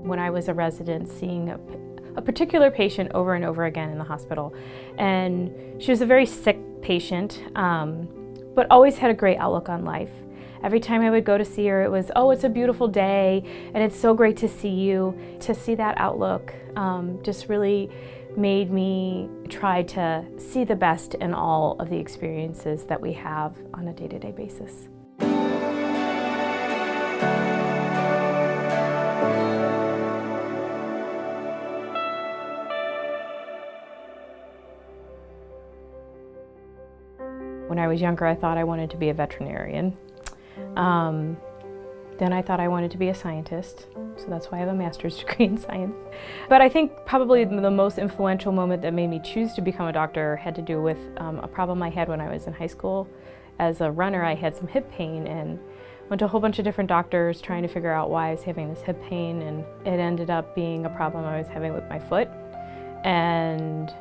When I was a resident, seeing a particular patient over and over again in the hospital. And she was a very sick patient, but always had a great outlook on life. Every time I would go to see her, it was, oh, it's a beautiful day, and it's so great to see you. To see that outlook just really made me try to see the best in all of the experiences that we have on a day-to-day basis. When I was younger, I thought I wanted to be a veterinarian. Then I thought I wanted to be a scientist, so that's why I have a master's degree in science. But I think probably the most influential moment that made me choose to become a doctor had to do with a problem I had when I was in high school. As a runner, I had some hip pain and went to a whole bunch of different doctors trying to figure out why I was having this hip pain, and it ended up being a problem I was having with my foot. And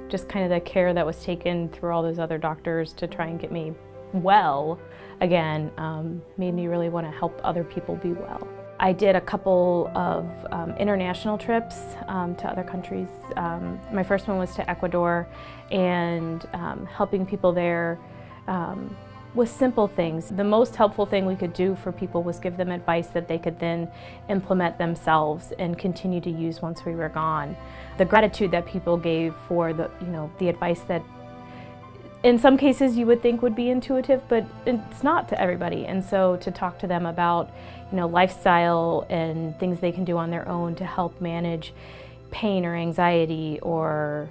just kind of the care that was taken through all those other doctors to try and get me well again made me really want to help other people be well. I did a couple of international trips to other countries. My first one was to Ecuador, and helping people there with simple things. The most helpful thing we could do for people was give them advice that they could then implement themselves and continue to use once we were gone. The gratitude that people gave for the advice that in some cases you would think would be intuitive, but it's not to everybody. And so to talk to them about lifestyle and things they can do on their own to help manage pain or anxiety, or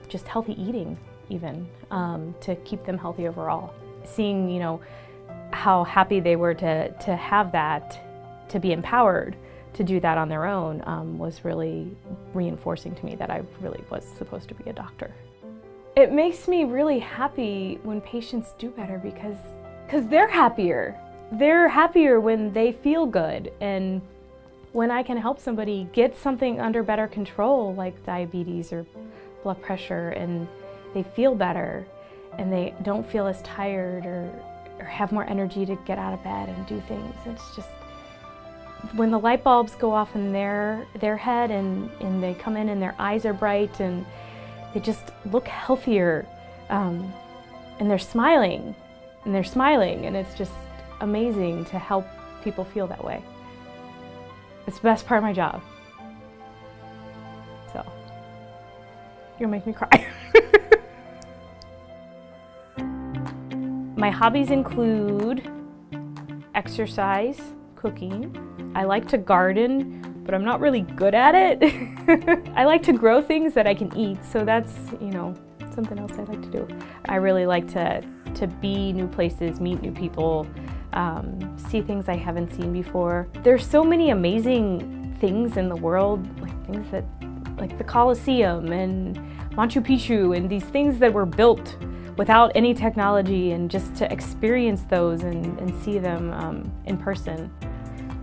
just healthy eating even, to keep them healthy overall. Seeing how happy they were to have that, to be empowered to do that on their own, was really reinforcing to me that I really was supposed to be a doctor. It makes me really happy when patients do better because they're happier. They're happier when they feel good, and when I can help somebody get something under better control, like diabetes or blood pressure, and they feel better and they don't feel as tired or have more energy to get out of bed and do things. It's just, when the light bulbs go off in their head and they come in and their eyes are bright and they just look healthier, and they're smiling, and it's just amazing to help people feel that way. It's the best part of my job. So, you'll make me cry. My hobbies include exercise, cooking. I like to garden, but I'm not really good at it. I like to grow things that I can eat, so that's, something else I like to do. I really like to be new places, meet new people, see things I haven't seen before. There's so many amazing things in the world, like the Colosseum and Machu Picchu, and these things that were built without any technology, and just to experience those and see them in person.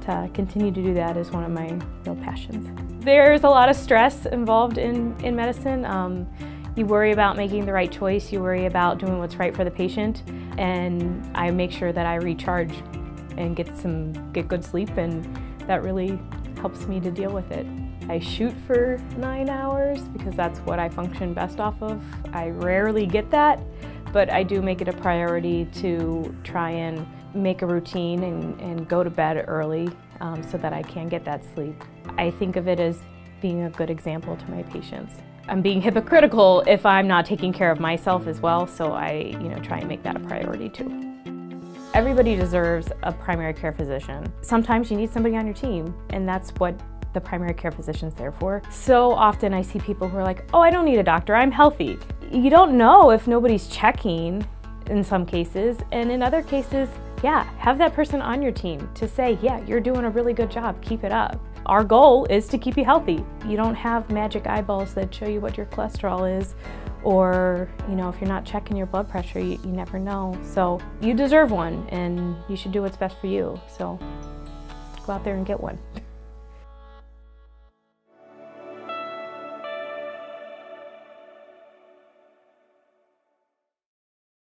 To continue to do that is one of my real passions. There's a lot of stress involved in medicine. You worry about making the right choice, you worry about doing what's right for the patient, and I make sure that I recharge and get good sleep, and that really helps me to deal with it. I shoot for 9 hours because that's what I function best off of. I rarely get that, but I do make it a priority to try and make a routine and go to bed early so that I can get that sleep. I think of it as being a good example to my patients. I'm being hypocritical if I'm not taking care of myself as well, so I try and make that a priority too. Everybody deserves a primary care physician. Sometimes you need somebody on your team, and that's what the primary care physician's there for. So often I see people who are like, oh, I don't need a doctor, I'm healthy. You don't know if nobody's checking in some cases, and in other cases, yeah, have that person on your team to say, yeah, you're doing a really good job, keep it up. Our goal is to keep you healthy. You don't have magic eyeballs that show you what your cholesterol is, or if you're not checking your blood pressure, you never know. So you deserve one, and you should do what's best for you. So go out there and get one.